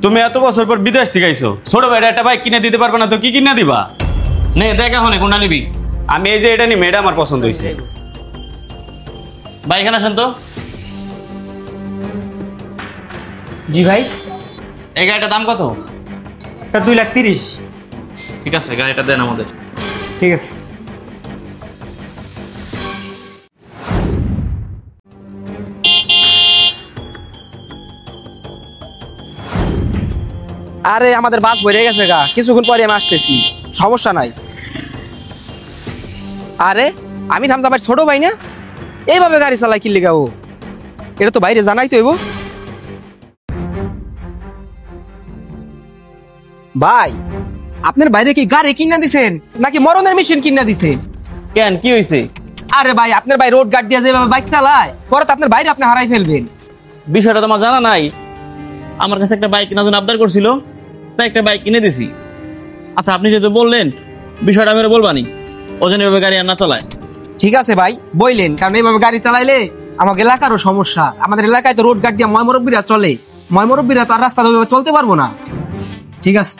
তুমি এত বছর পর বিদেশ থেকে আইছো, ছোট ভাইরা একটা বাইক কিনে দিতে পারবে না তো কি কিনে দিবা? নে দেখ এখন কোনটা নিবি। আমি এই যে এটা নিই, এটা আমার পছন্দ হয়েছে। ভাই এখানে আসেন তো। জি ভাই। এই গাড়িটার দাম কত? এটা 2,30,000। ঠিক আছে, গাড়িটা দেন আমাদের। ঠিক আছে। আরে আমাদের বাস ভরে গেছে গা, কিছুক্ষণ পরে আমি আসতেছি, সমস্যা নাই। আরে আমি হামজা ভাই ছোট ভাই না, এইভাবে গাড়ি চালায় কি লিগা? ও এটা তো বাইরে জানাই তো এবো। ভাই আপনার বাইরে কি গাড়ি কিনা দিছেন নাকি মরণের মেশিন কিনা দিছেন? কেন কি হয়েছে? আরে ভাই আপনার ভাই রোড গার্ড দিয়ে যেভাবে বাইক চালায়, পরে তো আপনার বাইরে আপনি হারাই ফেলবেন। বিষয়টা তোমার জানা নাই? আমার কাছে একটা বাইক কেনার জন্য আবদার করছিল, তাই একটা বাইক কিনে দিছি। আচ্ছা আপনি যেহেতু বললেন, বিষয়টা আমি বলবানি, ওজন এভাবে গাড়ি আর না চালায়। ঠিক আছে ভাই বললেন, কারণ এইভাবে গাড়ি চালাইলে আমাদের এলাকারও সমস্যা। আমাদের এলাকায় তো রোড গার্ড দিয়ে ময়মুরব্বীরা চলে, ময়মুরব্বীরা তো আর রাস্তা চলতে পারবো না। ঠিক আছে।